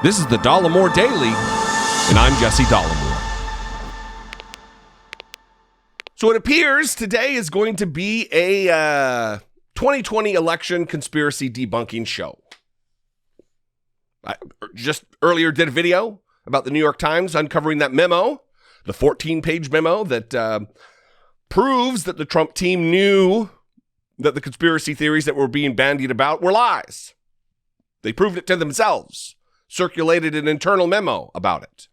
This is the Dollemore Daily, and I'm Jesse Dollemore. So it appears today is going to be a 2020 election conspiracy debunking show. I just earlier did a video about the New York Times uncovering that memo, the 14-page memo that proves that the Trump team knew that the conspiracy theories that were being bandied about were lies. They proved it to themselves, circulated an internal memo about it.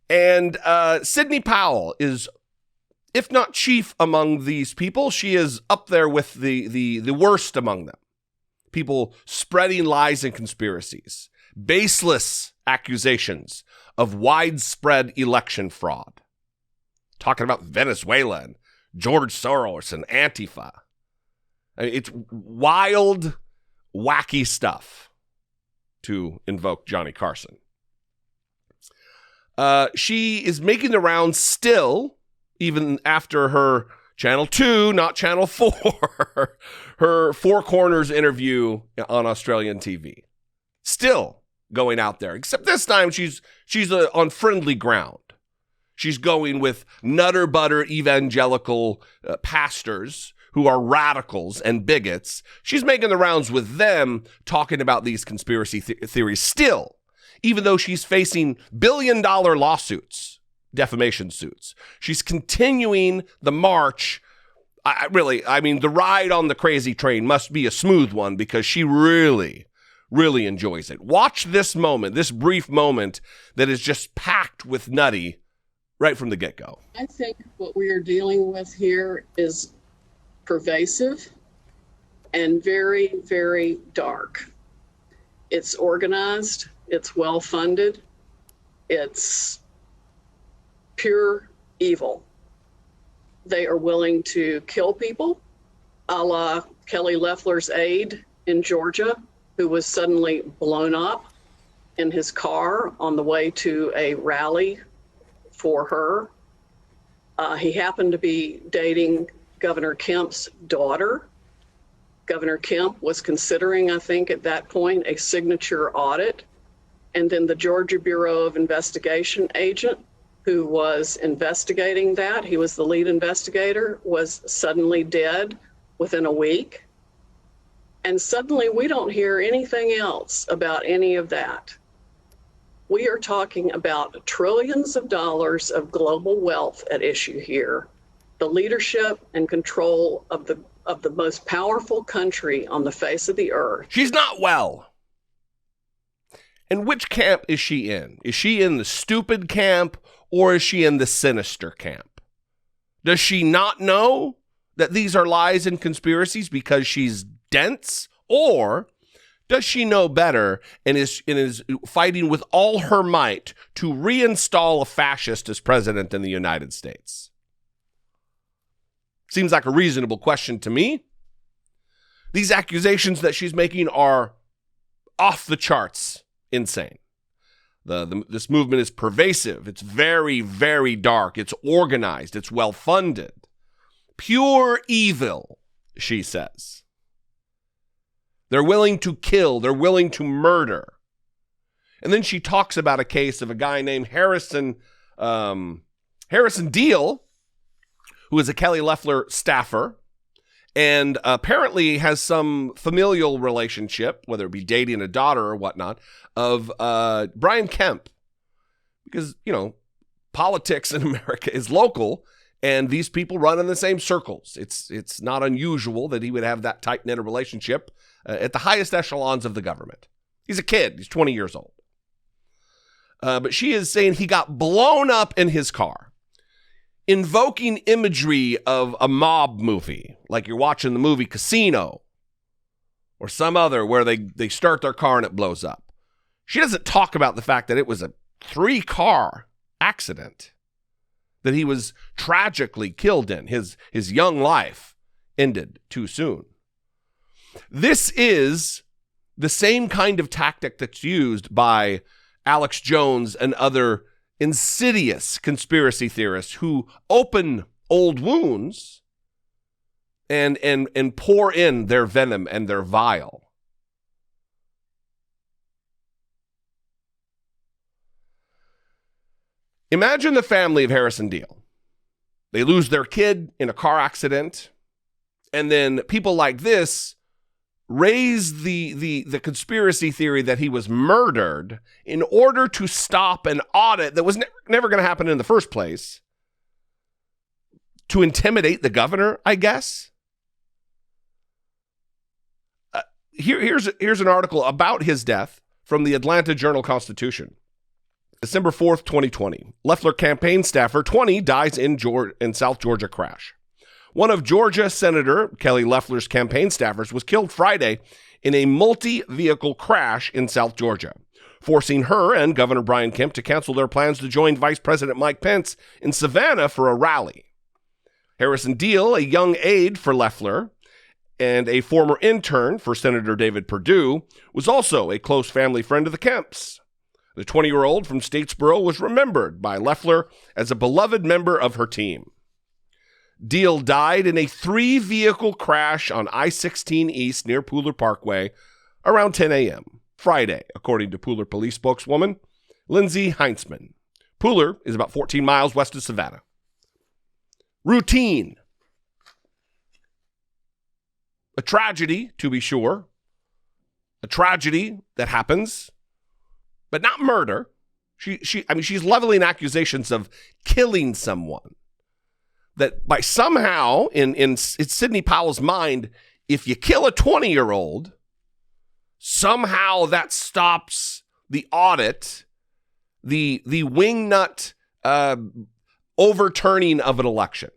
And Sidney Powell is, if not chief among these people, she is up there with the worst among them. People spreading lies and conspiracies, baseless accusations of widespread election fraud. Talking about Venezuela and George Soros and Antifa. I mean, it's wild, wacky stuff, to invoke Johnny Carson. She is making the rounds still, even after her Channel 2, not Channel 4, her Four Corners interview on Australian TV. Still going out there, except this time she's on friendly ground. She's going with nutter butter evangelical pastors who are radicals and bigots. She's making the rounds with them, talking about these conspiracy theories still, even though she's facing billion-dollar lawsuits, defamation suits. She's continuing the march. I mean, the ride on the crazy train must be a smooth one because she really, really enjoys it. Watch this moment, this brief moment that is just packed with nutty right from the get-go. I think what we are dealing with here is pervasive and very, very dark. It's organized, it's well-funded, it's pure evil. They are willing to kill people, a la Kelly Loeffler's aide in Georgia, who was suddenly blown up in his car on the way to a rally for her. He happened to be dating Governor Kemp's daughter. Governor Kemp was considering, I think, at that point, a signature audit. And then the Georgia Bureau of Investigation agent who was investigating that, he was the lead investigator, was suddenly dead within a week. And suddenly we don't hear anything else about any of that. We are talking about trillions of dollars of global wealth at issue here. The leadership and control of the most powerful country on the face of the earth. She's not well. And which camp is she in? Is she in the stupid camp or is she in the sinister camp? Does she not know that these are lies and conspiracies because she's dense? Or does she know better and is fighting with all her might to reinstall a fascist as president in the United States? Seems like a reasonable question to me. These accusations that she's making are off the charts insane. This movement is pervasive. It's very, very dark. It's organized. It's well-funded. Pure evil, she says. They're willing to kill. They're willing to murder. And then she talks about a case of a guy named Harrison Deal, who is a Kelly Loeffler staffer, and apparently has some familial relationship, whether it be dating a daughter or whatnot, of Brian Kemp. Because, you know, politics in America is local, and these people run in the same circles. It's not unusual that he would have that tight-knit relationship at the highest echelons of the government. He's a kid. He's 20 years old. But she is saying he got blown up in his car, invoking imagery of a mob movie, like you're watching the movie Casino or some other where they start their car and it blows up. She doesn't talk about the fact that it was a 3-car accident that he was tragically killed in. His young life ended too soon. This is the same kind of tactic that's used by Alex Jones and other insidious conspiracy theorists who open old wounds and pour in their venom and their vile. Imagine the family of Harrison Deal. They lose their kid in a car accident, and then people like this raise the conspiracy theory that he was murdered in order to stop an audit that was never going to happen in the first place, to intimidate the governor, I guess. Here's an article about his death from the Atlanta Journal-Constitution. December 4th, 2020. Loeffler campaign staffer 20 dies in South Georgia crash. One of Georgia Senator Kelly Loeffler's campaign staffers was killed Friday in a multi-vehicle crash in South Georgia, forcing her and Governor Brian Kemp to cancel their plans to join Vice President Mike Pence in Savannah for a rally. Harrison Deal, a young aide for Loeffler and a former intern for Senator David Perdue, was also a close family friend of the Kemps. The 20-year-old from Statesboro was remembered by Loeffler as a beloved member of her team. Deal died in a 3-vehicle crash on I-16 East near Pooler Parkway around 10 a.m. Friday, according to Pooler police spokeswoman Lindsay Heinzman. Pooler is about 14 miles west of Savannah. Routine. A tragedy, to be sure. A tragedy that happens, but not murder. She's leveling accusations of killing someone. That by somehow, in Sidney Powell's mind, if you kill a 20-year-old, somehow that stops the audit, the wingnut overturning of an election.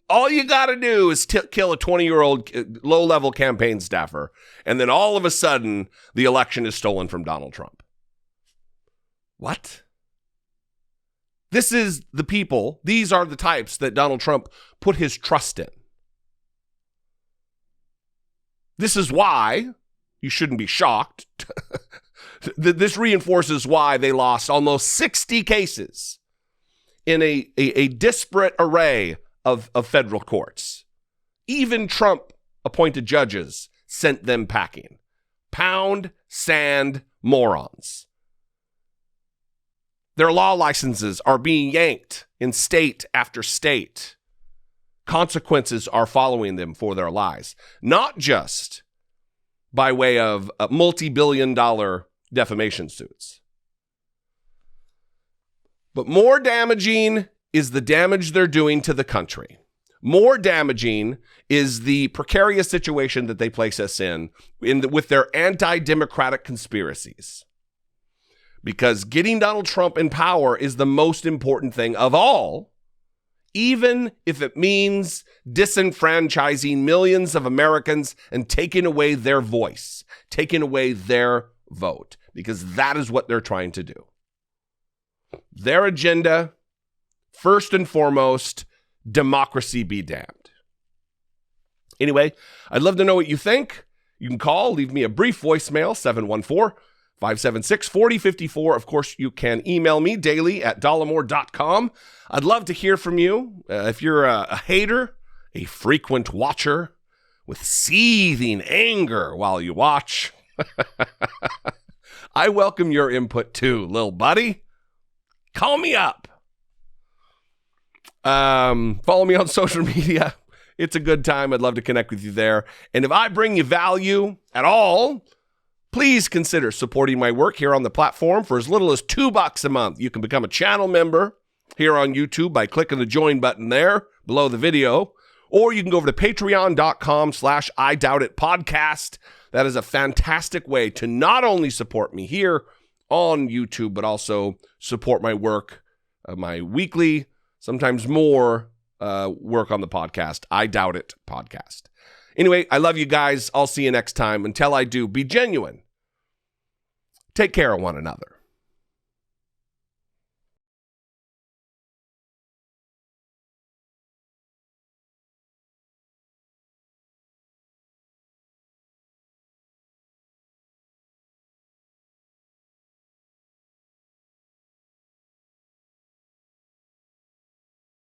All you got to do is kill a 20-year-old low-level campaign staffer, and then all of a sudden, the election is stolen from Donald Trump. What? This is the people, these are the types that Donald Trump put his trust in. This is why you shouldn't be shocked. This reinforces why they lost almost 60 cases in a disparate array of federal courts. Even Trump-appointed judges sent them packing. Pound sand morons. Their law licenses are being yanked in state after state. Consequences are following them for their lies, not just by way of multi-billion-dollar defamation suits. But more damaging is the damage they're doing to the country. More damaging is the precarious situation that they place us in with their anti-democratic conspiracies. Because getting Donald Trump in power is the most important thing of all, even if it means disenfranchising millions of Americans and taking away their voice, taking away their vote, because that is what they're trying to do. Their agenda, first and foremost, democracy be damned. Anyway, I'd love to know what you think. You can call, leave me a brief voicemail, 714-576-4054. Of course, you can email me daily at dollemore.com. I'd love to hear from you. If you're a hater, a frequent watcher with seething anger while you watch, I welcome your input too, little buddy. Call me up. Follow me on social media. It's a good time. I'd love to connect with you there. And if I bring you value at all, please consider supporting my work here on the platform for as little as $2 a month. You can become a channel member here on YouTube by clicking the join button there below the video, or you can go over to patreon.com/IDoubtItPodcast. That is a fantastic way to not only support me here on YouTube, but also support my work, my weekly, sometimes more work on the podcast, I Doubt It podcast. Anyway, I love you guys. I'll see you next time. Until I do, be genuine. Take care of one another.